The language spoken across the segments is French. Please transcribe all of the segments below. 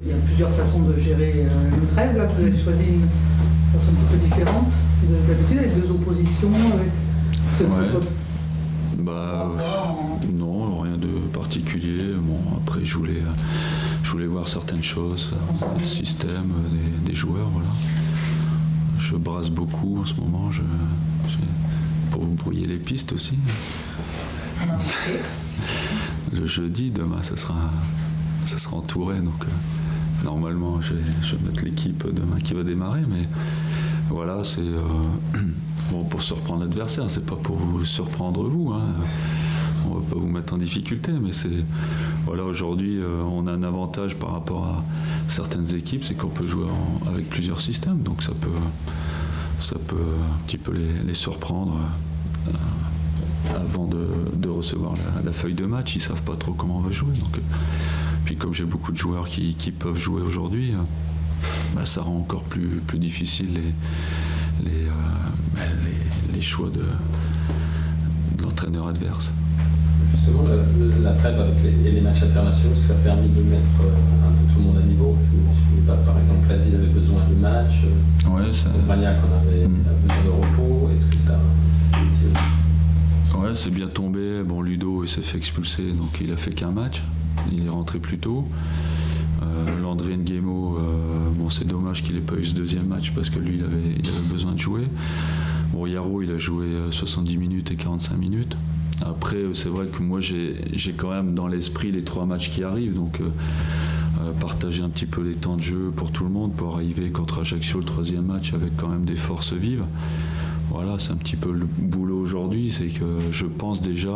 Il y a plusieurs façons de gérer une trêve. Là, vous avez choisi une façon un peu différente d'habitude, avec 2 oppositions. Non, rien de particulier. Bon, après, je voulais voir certaines choses, le système, des joueurs, voilà. Je brasse beaucoup en ce moment, pour vous brouiller les pistes aussi. Le jeudi, demain, ça sera entouré, donc normalement, je vais mettre l'équipe demain qui va démarrer, mais voilà, c'est bon, pour surprendre l'adversaire, c'est pas pour vous surprendre vous, hein. On va pas vous mettre en difficulté, mais voilà, aujourd'hui, on a un avantage par rapport à certaines équipes, c'est qu'on peut jouer avec plusieurs systèmes, donc ça peut un petit peu les surprendre avant de recevoir la feuille de match. Ils savent pas trop comment on va jouer, donc puis comme j'ai beaucoup de joueurs qui peuvent jouer aujourd'hui, ça rend encore plus difficile les choix de l'entraîneur adverse. Justement, la trêve avec les matchs internationaux, ça a permis de mettre un peu tout le monde à niveau. Par exemple, l'Asie avait besoin de matchs, Maniac on avait besoin de repos. Est-ce que ça c'est utile? Ouais, c'est bien tombé. Bon, Ludo, il s'est fait expulser, donc il a fait qu'un match. Il est rentré plus tôt. Landry Nguemo, c'est dommage qu'il n'ait pas eu ce deuxième match parce que lui, il avait besoin de jouer. Bon, Yaro, il a joué 70 minutes et 45 minutes. Après, c'est vrai que moi, j'ai quand même dans l'esprit les 3 matchs qui arrivent, donc partager un petit peu les temps de jeu pour tout le monde pour arriver contre Ajaccio, le 3e match, avec quand même des forces vives. Voilà, c'est un petit peu le boulot aujourd'hui, c'est que je pense déjà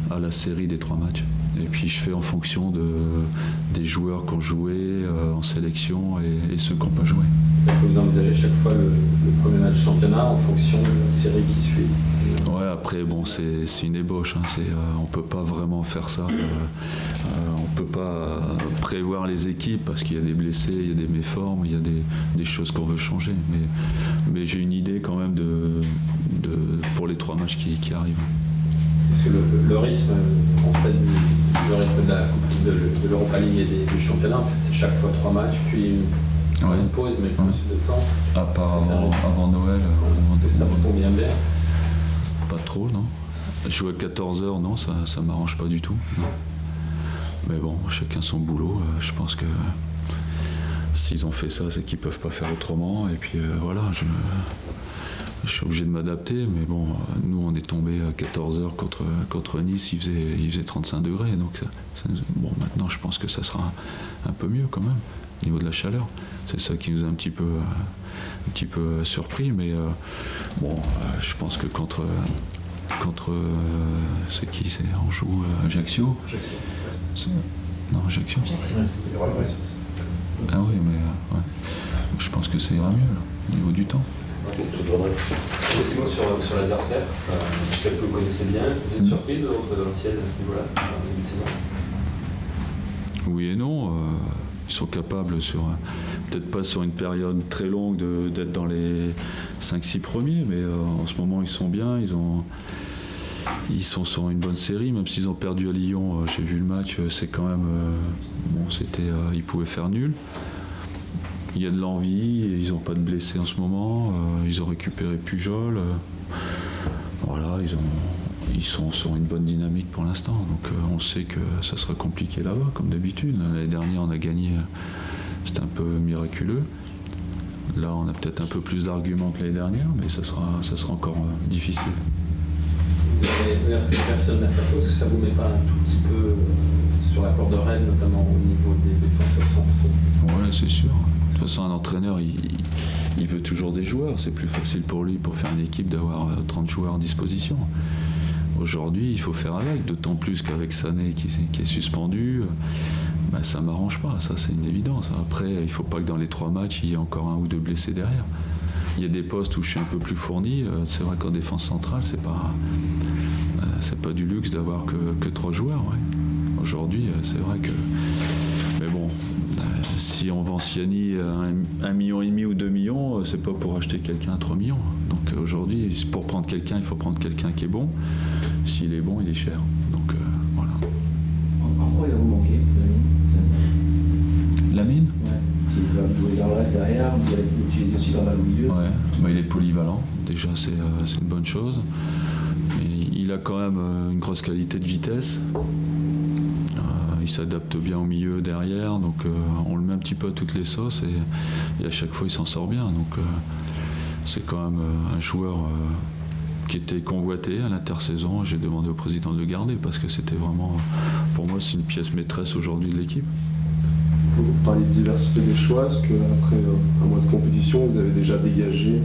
à la série des 3 matchs. Et puis je fais en fonction des joueurs qui ont joué en sélection et ceux qui n'ont pas joué. Vous envisagez chaque fois le premier match championnat en fonction de la série qui suit? Ouais, après, bon, c'est une ébauche. Hein, on ne peut pas vraiment faire ça. On ne peut pas prévoir les équipes parce qu'il y a des blessés, il y a des méformes, il y a des choses qu'on veut changer. Mais j'ai une idée quand même pour les 3 matchs qui arrivent. Parce que le rythme, en fait, le rythme de l'Europa League et du championnat, en fait, c'est chaque fois 3 matchs, puis une pause, mais plus de temps. À part avant Noël. Ça vous convient bien? Pas trop, non. Jouer à 14h, non, ça m'arrange pas du tout. Non. Mais bon, chacun son boulot. Je pense que s'ils ont fait ça, c'est qu'ils peuvent pas faire autrement. Et puis voilà, je suis obligé de m'adapter. Mais bon, nous, on est tombé à 14h contre Nice, il faisait 35 degrés. Donc bon, maintenant, je pense que ça sera un peu mieux quand même, au niveau de la chaleur. C'est ça qui nous a un petit peu surpris. Mais bon, je pense que contre c'est qui c'est on joue Ajaccio. Non, Ajaccio. Ah oui, mais ouais. Je pense que ça ira mieux là, au niveau du temps. Laissez-moi sur l'adversaire, quelqu'un que vous connaissez bien. Vous êtes surpris de votre Valenciennes à ce niveau-là, au début de saison? Oui et non. Ils sont capables, peut-être pas sur une période très longue, d'être dans les 5-6 premiers, mais en ce moment ils sont bien, ils sont sur une bonne série, même s'ils ont perdu à Lyon. J'ai vu le match, c'est quand même ils pouvaient faire nul. Il y a de l'envie, ils n'ont pas de blessés en ce moment, ils ont récupéré Pujol. Voilà, ils sont sur une bonne dynamique pour l'instant, donc on sait que ça sera compliqué là-bas, comme d'habitude. L'année dernière, on a gagné, c'était un peu miraculeux. Là, on a peut-être un peu plus d'arguments que l'année dernière, mais ça sera encore difficile. Personne n'a fait est-ce que ça vous met pas un tout petit peu sur la corde raide, notamment au niveau des défenseurs centraux? Oui, c'est sûr. De toute façon, un entraîneur, il veut toujours des joueurs. C'est plus facile pour lui, pour faire une équipe, d'avoir 30 joueurs à disposition. Aujourd'hui, il faut faire avec, d'autant plus qu'avec Sané qui est suspendu, ça ne m'arrange pas, ça c'est une évidence. Après, il ne faut pas que dans les 3 matchs, il y ait encore 1 ou 2 blessés derrière. Il y a des postes où je suis un peu plus fourni, c'est vrai qu'en défense centrale, c'est pas du luxe d'avoir que 3 joueurs. Ouais. Aujourd'hui, c'est vrai que... Mais bon, si on vend Siani 1,5 million ou 2 millions, c'est pas pour acheter quelqu'un à 3 millions. Donc aujourd'hui, pour prendre quelqu'un, il faut prendre quelqu'un qui est bon. S'il est bon, il est cher. Donc voilà. En quoi il va vous manquer, capable de jouer dans le reste derrière, vous allez l'utiliser aussi pas mal au milieu. Ouais, bah, il est polyvalent, déjà c'est une bonne chose. Et il a quand même une grosse qualité de vitesse. Il s'adapte bien au milieu derrière, donc on le met un petit peu à toutes les sauces et à chaque fois il s'en sort bien. Donc c'est quand même un joueur qui était convoité à l'intersaison. J'ai demandé au président de le garder parce que c'était vraiment, pour moi, c'est une pièce maîtresse aujourd'hui de l'équipe. Vous parlez de diversité des choix, est-ce qu'après un mois de compétition, vous avez déjà dégagé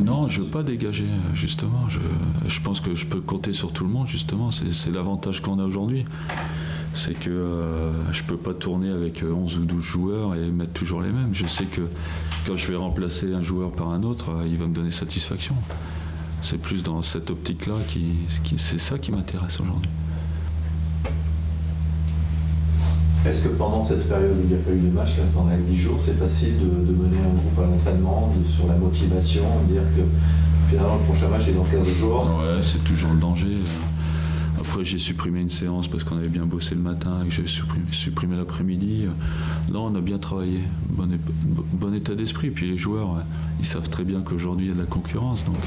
Non, je ne veux pas dégager, justement. Je pense que je peux compter sur tout le monde, justement. C'est l'avantage qu'on a aujourd'hui. C'est que je ne peux pas tourner avec 11 ou 12 joueurs et mettre toujours les mêmes. Je sais que quand je vais remplacer un joueur par un autre, il va me donner satisfaction. C'est plus dans cette optique-là, c'est ça qui m'intéresse aujourd'hui. Est-ce que pendant cette période où il n'y a pas eu de match, là, pendant les 10 jours, c'est facile de mener un groupe à l'entraînement, sur la motivation, dire que finalement le prochain match est dans 15 jours? Ouais, c'est toujours le danger. Après, j'ai supprimé une séance parce qu'on avait bien bossé le matin et que j'ai supprimé l'après-midi. Non, on a bien travaillé. Bon état d'esprit. Puis les joueurs, ils savent très bien qu'aujourd'hui, il y a de la concurrence. Donc,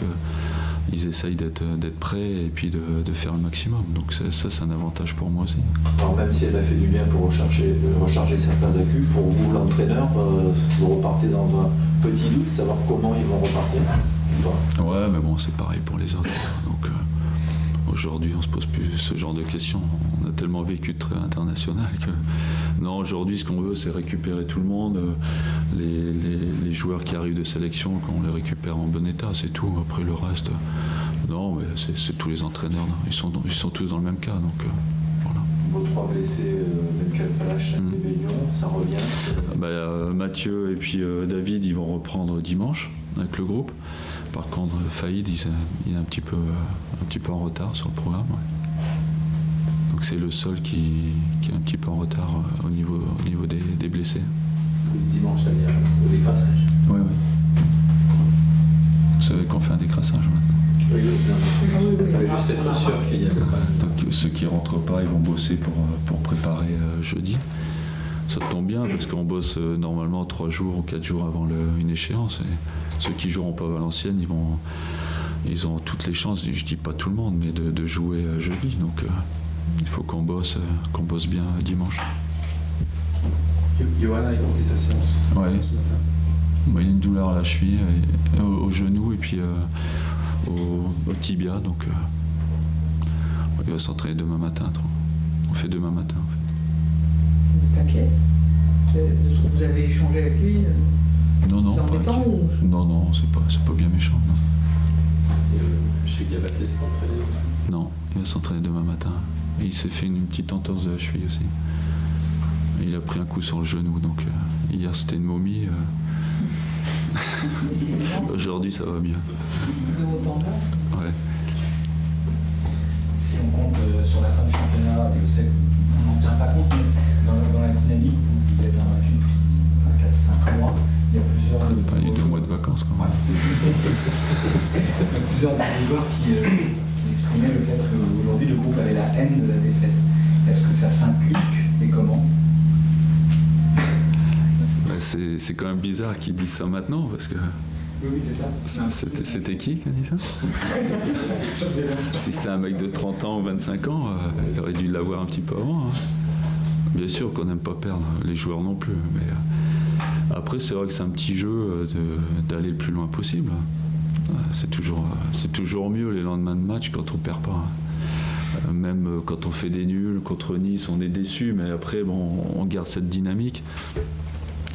ils essayent d'être prêts et puis de faire le maximum. Donc, ça, c'est un avantage pour moi aussi. Alors, même si elle a fait du bien pour recharger certains accus, pour vous, l'entraîneur, vous repartez dans un petit doute, savoir comment ils vont repartir? Ouais, mais bon, c'est pareil pour les autres. Donc, aujourd'hui, on se pose plus ce genre de questions. On a tellement vécu de très international que non, aujourd'hui, ce qu'on veut, c'est récupérer tout le monde. Les joueurs qui arrivent de sélection, qu'on les récupère en bon état, c'est tout. Après le reste, non, mais c'est tous les entraîneurs. Ils sont tous dans le même cas. Donc, voilà. Vos 3 blessés, Benkel, Falache, et Bénion, ça revient? Mathieu et puis David, ils vont reprendre dimanche avec le groupe. Par contre, Faïd, il est un petit peu en retard sur le programme. Ouais. Donc c'est le seul qui est un petit peu en retard au niveau des blessés. Dimanche, c'est-à-dire au décrassage? Oui. Vous savez qu'on fait un décrassage maintenant. Oui, il fallait juste être sûr qu'il y avait pas. Donc ceux qui ne rentrent pas, ils vont bosser pour préparer jeudi. Ça tombe bien parce qu'on bosse normalement 3 jours ou 4 jours avant une échéance. Et ceux qui ne joueront pas à Valenciennes, ils ont toutes les chances, je ne dis pas tout le monde, mais de jouer jeudi. Donc il faut qu'on bosse bien dimanche. Johanna a écouté sa séance. Ouais. Il a une douleur à la cheville, au genou et puis au tibia. Donc il va s'entraîner demain matin. On fait demain matin en fait. Vous êtes inquiet de ce que vous avez échangé avec lui? Non, c'est embêtant ou... Non, c'est pas bien méchant. Non. Chez Diabaté, c'est pas entraîné? Non, il va s'entraîner demain matin. Et il s'est fait une petite entorse de la cheville aussi. Et il a pris un coup sur le genou, donc hier c'était une momie. Aujourd'hui ça va bien. De haut en bas? Ouais. Si on compte sur la fin du championnat, je sais qu'on n'en tient pas compte, mais dans la dynamique, vous êtes invaincu depuis 4-5 mois. Il y a plusieurs... Il y a 2 mois de vacances quand même. Il y a plusieurs des joueurs qui exprimaient le fait qu'aujourd'hui le groupe avait la haine de la défaite. Est-ce que ça s'implique et comment? C'est quand même bizarre qu'ils disent ça maintenant parce que... Oui, c'est ça. C'était qui a dit ça? Si c'est un mec de 30 ans ou 25 ans, il aurait dû l'avoir un petit peu avant. Hein. Bien sûr qu'on n'aime pas perdre, les joueurs non plus. Mais après, c'est vrai que c'est un petit jeu d'aller le plus loin possible. C'est toujours mieux les lendemains de match quand on ne perd pas. Même quand on fait des nuls, contre Nice, on est déçu, mais après, bon, on garde cette dynamique.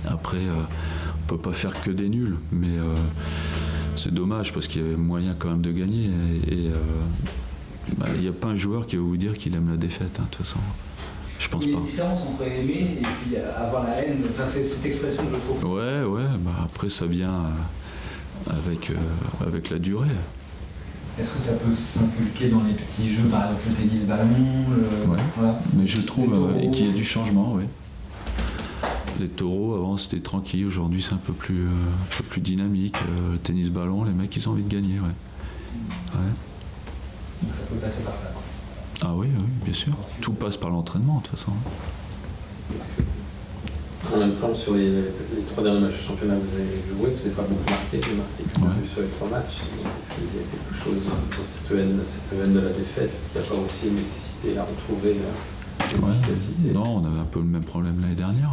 Après, on ne peut pas faire que des nuls, mais c'est dommage parce qu'il y avait moyen quand même de gagner. Et il n'y a pas un joueur qui va vous dire qu'il aime la défaite, hein, de toute façon. Je pense pas. Il y a une différence entre aimer et puis avoir la haine. Enfin, c'est cette expression que je trouve. Ouais. Après, ça vient avec la durée. Est-ce que ça peut s'inculquer dans les petits jeux, par exemple le tennis ballon voilà. Mais je trouve qu'il y a du changement, oui. Les taureaux, avant c'était tranquille, aujourd'hui c'est un peu plus dynamique. Le tennis ballon, les mecs ils ont envie de gagner, ouais. Donc ça peut passer par ça. Ah oui, bien sûr. Tout passe par l'entraînement de toute façon. En même temps, sur les 3 derniers matchs de championnat que vous avez joué, vous n'avez pas beaucoup marqué, vous marquez sur les 3 matchs. Est-ce qu'il y a quelque chose dans cette haine de la défaite? Est-ce qu'il n'y a pas aussi une nécessité à retrouver l'efficacité? Non, on avait un peu le même problème l'année dernière.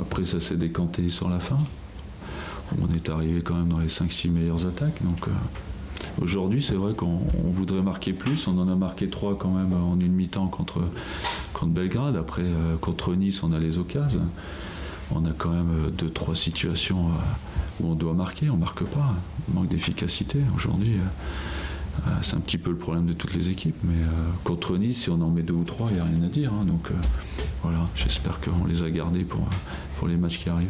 Après, ça s'est décanté sur la fin. On est arrivé quand même dans les 5-6 meilleures attaques. Donc, aujourd'hui, c'est vrai qu'on voudrait marquer plus. On en a marqué 3 quand même en une mi-temps contre Belgrade. Après, contre Nice, on a les occasions. On a quand même 2-3 situations où on doit marquer. On ne marque pas. On manque d'efficacité. Aujourd'hui, c'est un petit peu le problème de toutes les équipes. Mais contre Nice, si on en met 2 ou 3, il n'y a rien à dire. Donc voilà, j'espère qu'on les a gardés pour les matchs qui arrivent.